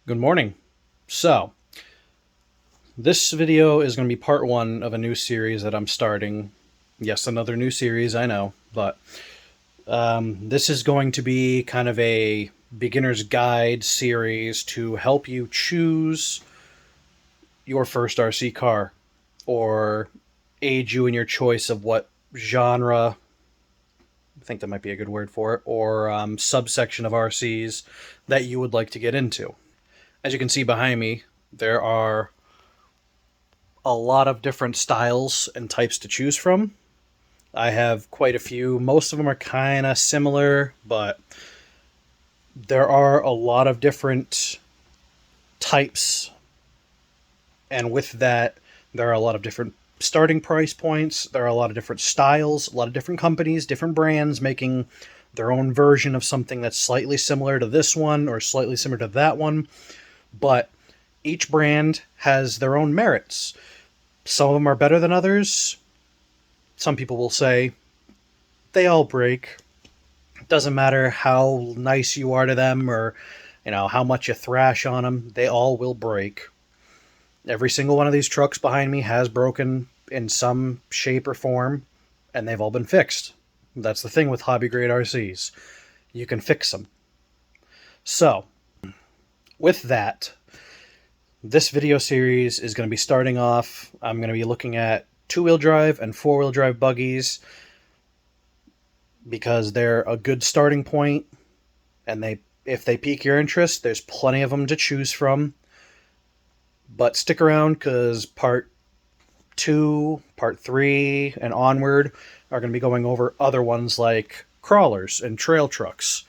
Good morning. So, this video is going to be part one of a new series that I'm starting. Yes, another new series, I know, but this is going to be kind of a beginner's guide series to help you choose your first RC car or aid you in your choice of what genre, I think that might be a good word for it, or subsection of RCs that you would like to get into. As you can see behind me, there are a lot of different styles and types to choose from. I have quite a few. Most of them are kind of similar, but there are a lot of different types. And with that, there are a lot of different starting price points. There are a lot of different styles, a lot of different companies, different brands making their own version of something that's slightly similar to this one or slightly similar to that one. But each brand has their own merits. Some of them are better than others. Some people will say they all break. It doesn't matter how nice you are to them or, how much you thrash on them. They all will break. Every single one of these trucks behind me has broken in some shape or form, and they've all been fixed. That's the thing with hobby grade RCs. You can fix them. So, with that, this video series is going to be starting off. I'm going to be looking at two-wheel drive and four-wheel drive buggies because they're a good starting point, and if they pique your interest, there's plenty of them to choose from. But stick around because part 2, part 3, and onward are going to be going over other ones like crawlers and trail trucks.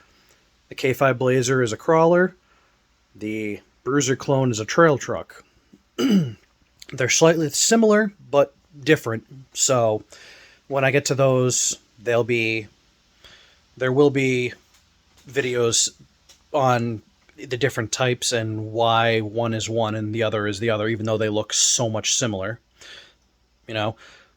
The K5 Blazer is a crawler. The Bruiser Clone is a trail truck. They're slightly similar, but different. So when I get to those, there will be videos on the different types and why one is one and the other is the other, even though they look so much similar.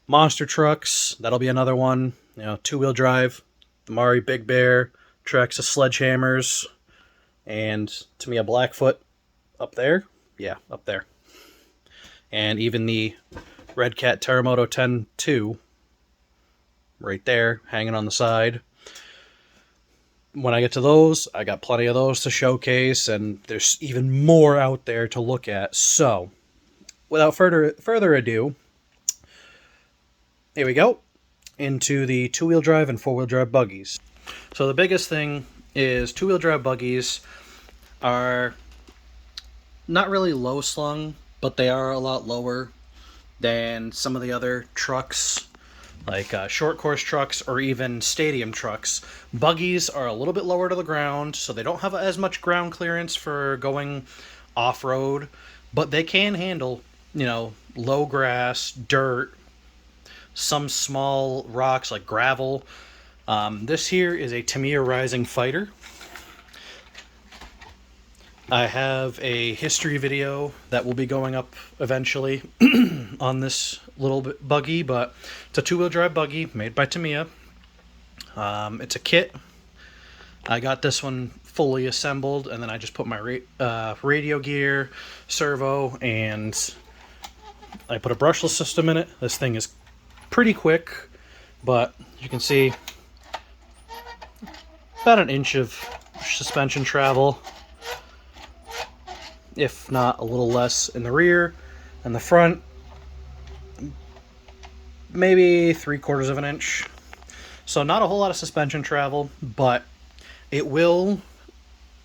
Monster trucks, that'll be another one. Two-wheel drive, the Mari Big Bear, Traxxas Sledgehammers, and Tamiya Blackfoot up there. Yeah, up there. And even the Red Cat Terremoto 10-2 right there, hanging on the side. When I get to those, I got plenty of those to showcase, and there's even more out there to look at. So, without further ado, here we go, into the two-wheel drive and four-wheel drive buggies. So the biggest thing is two-wheel drive buggies are not really low slung, but they are a lot lower than some of the other trucks, like short course trucks or even stadium trucks. Buggies are a little bit lower to the ground, so they don't have as much ground clearance for going off-road, but they can handle, low grass, dirt, some small rocks like gravel. This here is a Tamiya Rising Fighter. I have a history video that will be going up eventually on this little buggy, but it's a two-wheel drive buggy made by Tamiya. It's a kit. I got this one fully assembled, and then I just put my radio gear, servo, and I put a brushless system in it. This thing is pretty quick, but you can see about an inch of suspension travel, if not a little less in the rear, and the front maybe 3/4 of an inch. So not a whole lot of suspension travel, but it will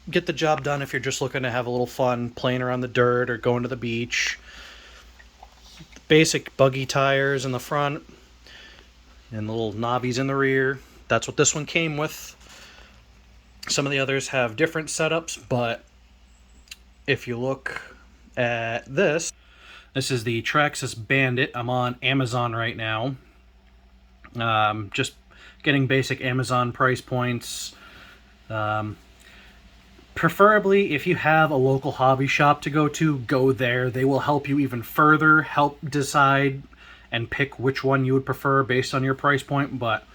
get the job done if you're just looking to have a little fun playing around the dirt or going to the beach. Basic buggy tires in the front and little knobbies in the rear. That's what this one came with. Some of the others have different setups, but if you look at this is the Traxxas Bandit. I'm on Amazon right now. Just getting basic Amazon price points. Preferably, if you have a local hobby shop to go to, go there. They will help you even further, help decide and pick which one you would prefer based on your price point. But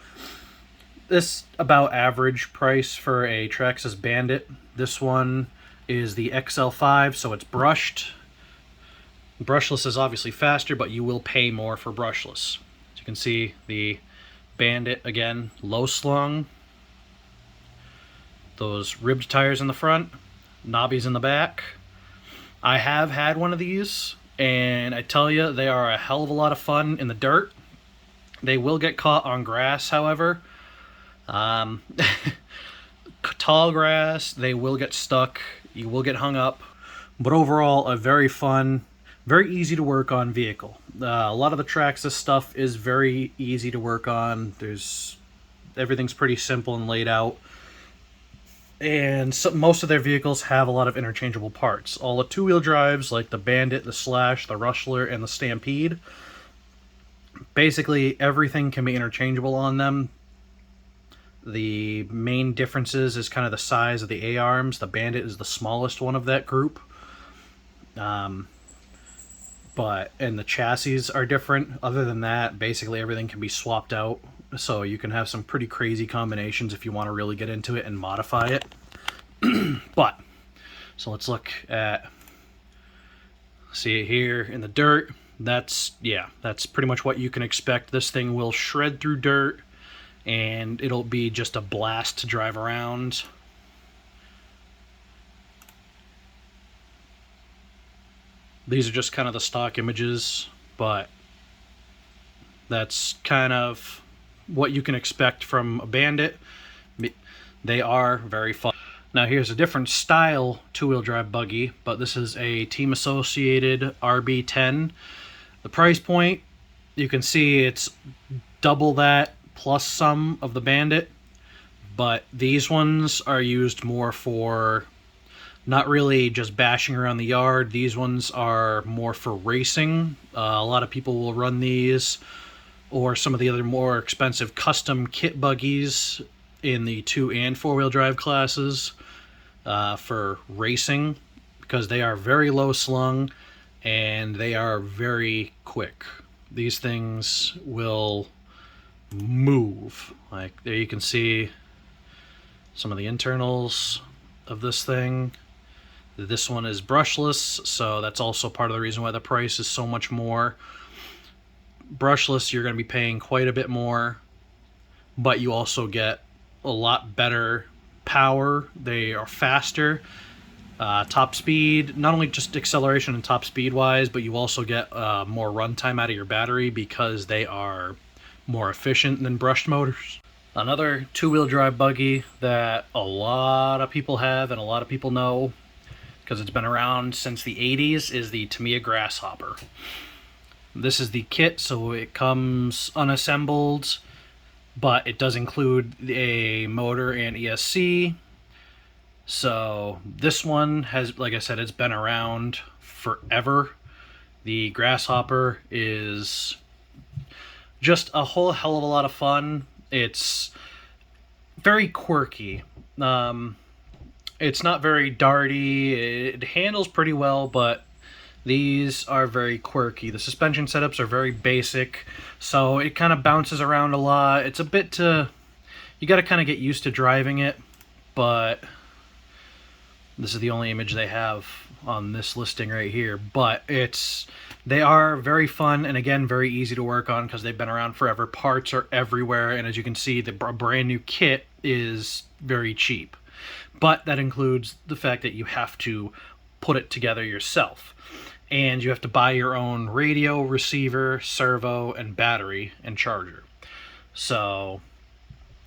this about average price for a Traxxas Bandit. This one is the XL5, so it's brushed. Brushless is obviously faster, but you will pay more for brushless. As you can see, the Bandit, again, low slung. Those ribbed tires in the front, knobbies in the back. I have had one of these, and I tell you, they are a hell of a lot of fun in the dirt. They will get caught on grass, however. Tall grass, they will get stuck. You will get hung up. But overall, a very fun, very easy to work on vehicle. A lot of the Traxxas stuff is very easy to work on. Everything's pretty simple and laid out. And most of their vehicles have a lot of interchangeable parts. All the two-wheel drives, like the Bandit, the Slash, the Rustler, and the Stampede, basically everything can be interchangeable on them. The main differences is kind of the size of the A-arms. The Bandit is the smallest one of that group. And the chassis are different. Other than that, basically everything can be swapped out. So you can have some pretty crazy combinations if you want to really get into it and modify it. So let's look at, see it here in the dirt. That's pretty much what you can expect. This thing will shred through dirt, and it'll be just a blast to drive around. These are just kind of the stock images, but that's kind of what you can expect from a Bandit. They are very fun. Now here's a different style two-wheel drive buggy, but this is a Team Associated RB10. The price point, you can see it's double that plus some of the Bandit, but these ones are used more for not really just bashing around the yard. These ones are more for racing. A lot of people will run these, or some of the other more expensive custom kit buggies in the 2- and 4-wheel drive classes for racing, because they are very low slung and they are very quick. These things will move. Like there you can see some of the internals of this thing. This one is brushless, so that's also part of the reason why the price is so much more. Brushless, you're going to be paying quite a bit more, but you also get a lot better power. They are faster, top speed, not only just acceleration and top speed wise, but you also get more runtime out of your battery because they are more efficient than brushed motors. Another two-wheel drive buggy that a lot of people have and a lot of people know, because it's been around since the 80s, is the Tamiya Grasshopper. This is the kit, so it comes unassembled, but it does include a motor and ESC. So this one has, like I said, it's been around forever. The Grasshopper is just a whole hell of a lot of fun. It's very quirky. It's not very darty. It handles pretty well, but these are very quirky. The suspension setups are very basic, so it kind of bounces around a lot. It's a bit you got to kind of get used to driving it, but this is the only image they have on this listing right here. But they are very fun, and again, very easy to work on because they've been around forever. Parts are everywhere, and as you can see, the brand new kit is very cheap. But that includes the fact that you have to put it together yourself. And you have to buy your own radio, receiver, servo, and battery and charger. So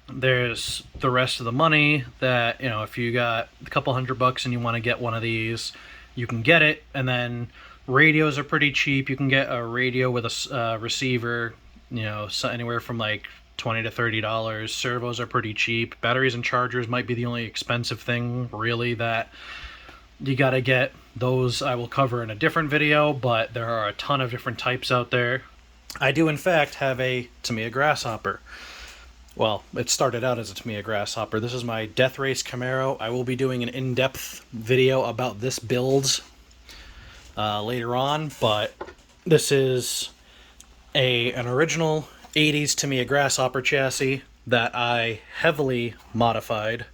there's the rest of the money that, you know, if you got a couple $100 and you want to get one of these, you can get it. And then radios are pretty cheap. You can get a radio with a receiver, you know, so anywhere from like $20 to $30. Servos are pretty cheap. Batteries and chargers might be the only expensive thing, really, that you gotta get. Those I will cover in a different video, but there are a ton of different types out there. I do, in fact, have a Tamiya Grasshopper. Well, it started out as a Tamiya Grasshopper. This is my Death Race Camaro. I will be doing an in-depth video about this build later on, but this is an original 80s Tamiya Grasshopper chassis that I heavily modified.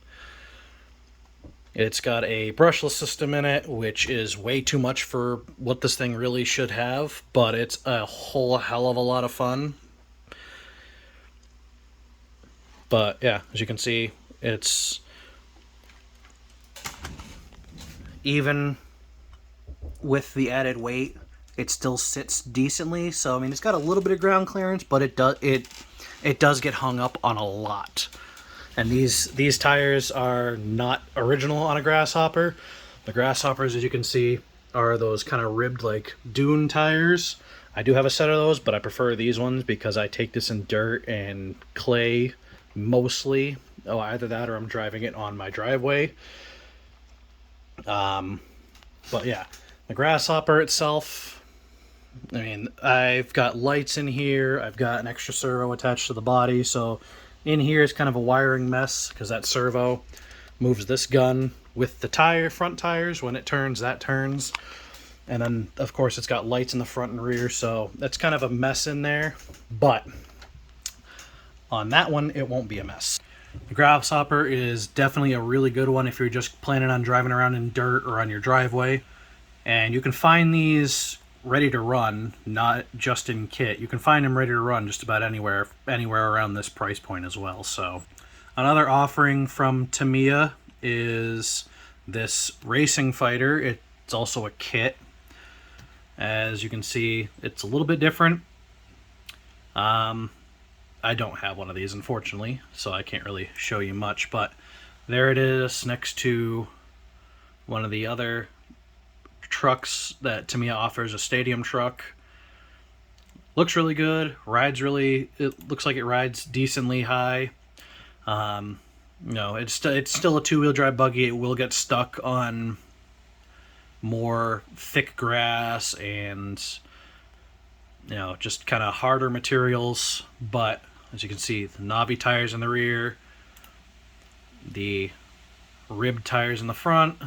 It's got a brushless system in it, which is way too much for what this thing really should have, but it's a whole hell of a lot of fun. But yeah, as you can see, it's even with the added weight, it still sits decently. So I mean, it's got a little bit of ground clearance, but it does get hung up on a lot. And these tires are not original on a Grasshopper. The Grasshoppers, as you can see, are those kind of ribbed like dune tires. I do have a set of those, but I prefer these ones because I take this in dirt and clay mostly. Oh, either that or I'm driving it on my driveway. But yeah, the Grasshopper itself, I mean, I've got lights in here. I've got an extra servo attached to the body, so in here is kind of a wiring mess because that servo moves this gun with the front tires. When it turns, that turns. And then, of course, it's got lights in the front and rear, so that's kind of a mess in there. But on that one, it won't be a mess. The Grasshopper is definitely a really good one if you're just planning on driving around in dirt or on your driveway. And you can find these ready to run, not just in kit. You can find them ready to run just about anywhere around this price point as well. So another offering from Tamiya is this racing fighter. It's also a kit. As you can see, it's a little bit different. I don't have one of these, unfortunately, so I can't really show you much, but there it is next to one of the other trucks that Tamiya offers, a stadium truck. Looks really good, it looks like it rides decently high. It's still a two-wheel drive buggy. It will get stuck on more thick grass and just kind of harder materials, but as you can see, the knobby tires in the rear, the ribbed tires in the front,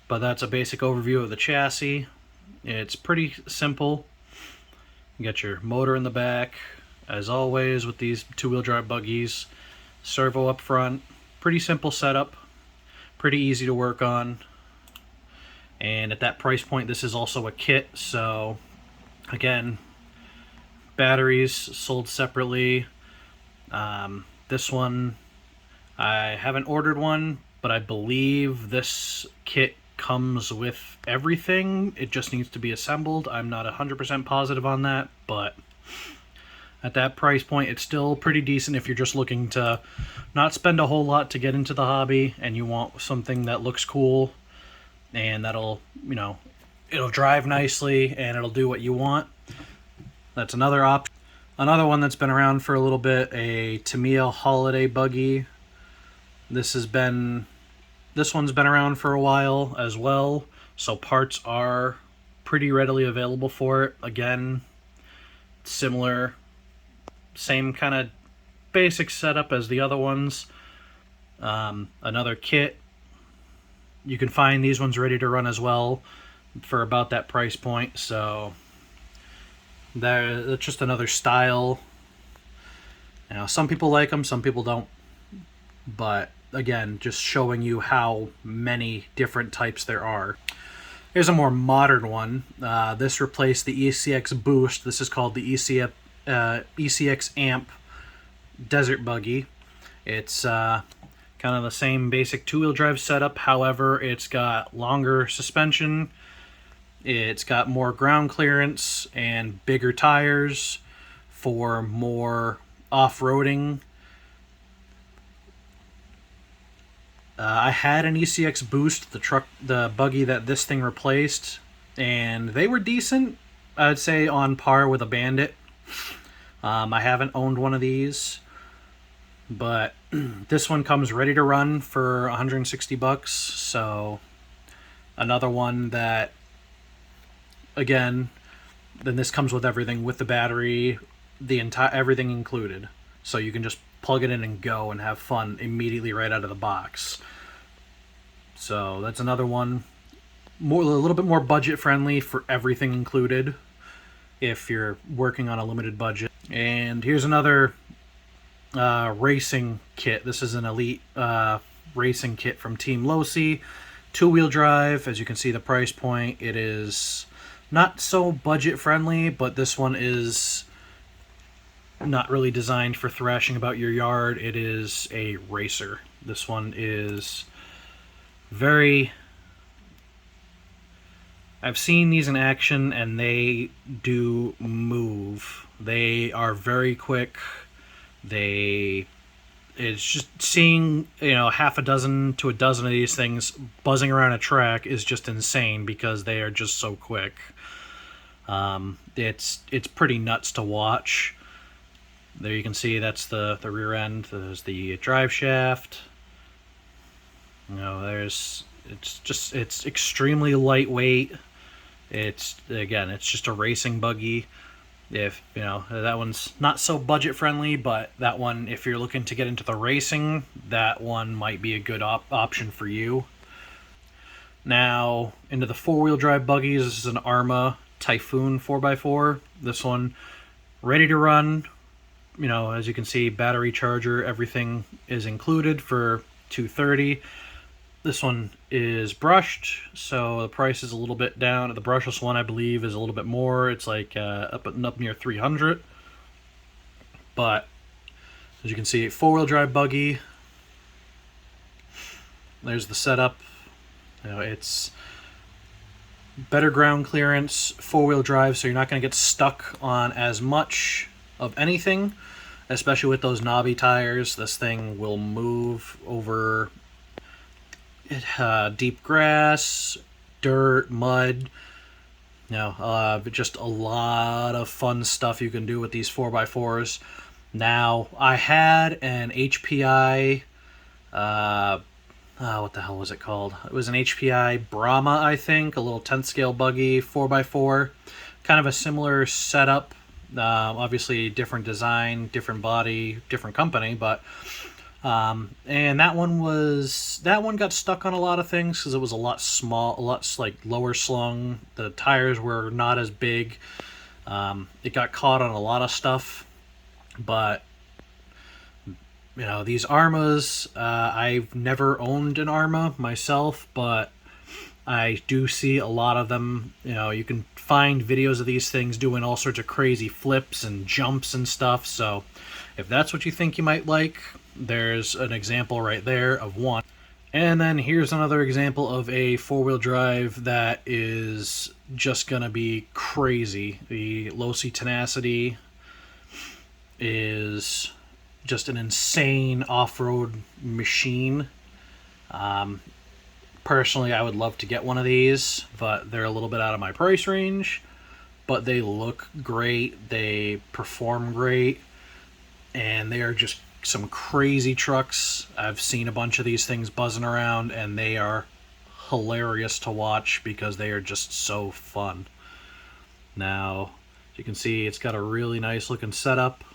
but that's a basic overview of the chassis. It's pretty simple. You got your motor in the back, as always with these two-wheel drive buggies, servo up front, pretty simple setup, pretty easy to work on, and at that price point this is also a kit, so again, batteries sold separately. This one, I haven't ordered one, but I believe this kit comes with everything. It just needs to be assembled. I'm not 100% positive on that, but at that price point, it's still pretty decent if you're just looking to not spend a whole lot to get into the hobby and you want something that looks cool and that'll, it'll drive nicely and it'll do what you want. That's another option. Another one that's been around for a little bit, a Tamiya holiday buggy. This one's been around for a while as well, so parts are pretty readily available for it. Again, similar, same kind of basic setup as the other ones. Another kit. You can find these ones ready to run as well for about that price point, so that's just another style. Some people like them, some people don't. But again, just showing you how many different types there are. Here's a more modern one. This replaced the ECX Boost. This is called the ECX Amp Desert Buggy. It's kind of the same basic two-wheel drive setup. However, it's got longer suspension. It's got more ground clearance and bigger tires for more off-roading. I had an ECX Boost, the buggy that this thing replaced, and they were decent. I'd say on par with a Bandit. I haven't owned one of these, but this one comes ready to run for 160 bucks. So another one that, again, then this comes with everything, with the battery, everything included. So you can just plug it in and go and have fun immediately right out of the box. So that's another one, a little bit more budget friendly for everything included if you're working on a limited budget. And here's another racing kit. This is an Elite racing kit from Team Losi. 2-wheel drive. As you can see, the price point, it is not so budget friendly, but this one is not really designed for thrashing about your yard. It is a racer. This one is very... I've seen these in action, and they do move. They are very quick. It's just seeing, you know, half a dozen to a dozen of these things buzzing around a track is just insane because they are just so quick. It's pretty nuts to watch. There you can see that's the rear end. There's the drive shaft. You know, it's extremely lightweight. It's just a racing buggy. If, you know, that one's not so budget friendly, but that one, if you're looking to get into the racing, that one might be a good option for you. Now, into the 4-wheel drive buggies, this is an Arma Typhoon 4x4. This one, ready to run. You know, as you can see, battery charger, everything is included for $230. This one is brushed, so the price is a little bit down. The brushless one, I believe, is a little bit more. It's like up near $300. But as you can see, 4-wheel drive buggy. There's the setup. You know, it's better ground clearance, 4-wheel drive, so you're not going to get stuck on as much of anything, especially with those knobby tires. This thing will move over deep grass, dirt, mud. You know, just a lot of fun stuff you can do with these 4x4s. Now, I had an HPI, what the hell was it called? It was an HPI Brahma, I think, a little 10th scale buggy, 4x4. Kind of a similar setup. Obviously, different design, different body, different company, but and that one got stuck on a lot of things because it was a lot like lower slung. The tires were not as big. It got caught on a lot of stuff, but you know, these Armas, I've never owned an Arma myself, but I do see a lot of them. You know, you can find videos of these things doing all sorts of crazy flips and jumps and stuff. So if that's what you think you might like, there's an example right there of one. And then here's another example of a 4-wheel drive that is just gonna be crazy. The LowC Tenacity is just an insane off-road machine. Personally, I would love to get one of these, but they're a little bit out of my price range. But they look great, they perform great, and they are just some crazy trucks. I've seen a bunch of these things buzzing around, and they are hilarious to watch because they are just so fun. Now, as you can see, it's got a really nice looking setup.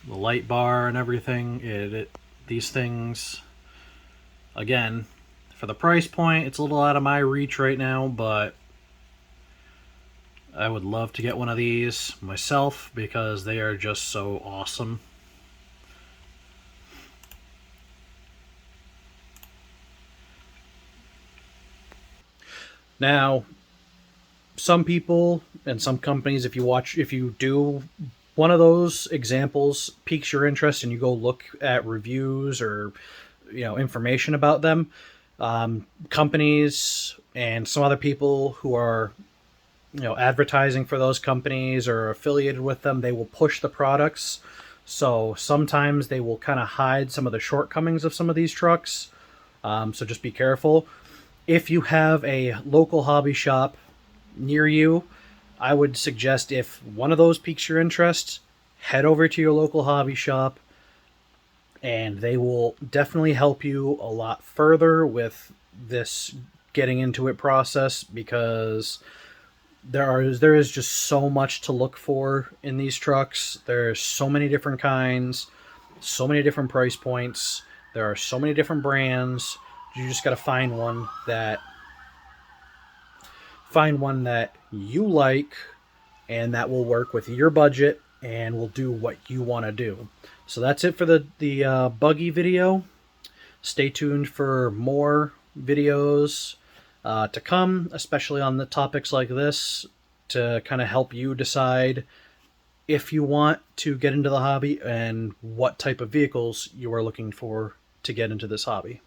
The light bar and everything. These things, again, for the price point, it's a little out of my reach right now, but I would love to get one of these myself because they are just so awesome. Now, some people and some companies, if you do one of those examples piques your interest and you go look at reviews or, you know, information about them, companies and some other people who are, you know, advertising for those companies or affiliated with them, they will push the products. So sometimes they will kind of hide some of the shortcomings of some of these trucks. So just be careful. If you have a local hobby shop near you, I would suggest, if one of those piques your interest, head over to your local hobby shop, and they will definitely help you a lot further with this getting into it process, because there is just so much to look for in these trucks. There's so many different kinds, so many different price points. There are so many different brands. You just got to find one that you like and that will work with your budget and will do what you want to do. So that's it for the buggy video. Stay tuned for more videos to come, especially on the topics like this, to kind of help you decide if you want to get into the hobby and what type of vehicles you are looking for to get into this hobby.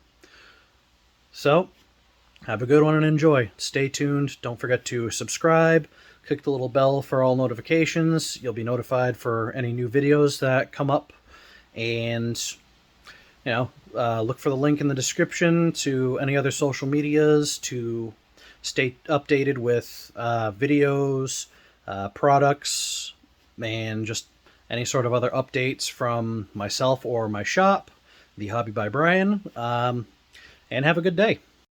So, have a good one and enjoy. Stay tuned. Don't forget to subscribe. Click the little bell for all notifications. You'll be notified for any new videos that come up. And, look for the link in the description to any other social medias to stay updated with videos, products, and just any sort of other updates from myself or my shop, The Hobby by Brian. And have a good day.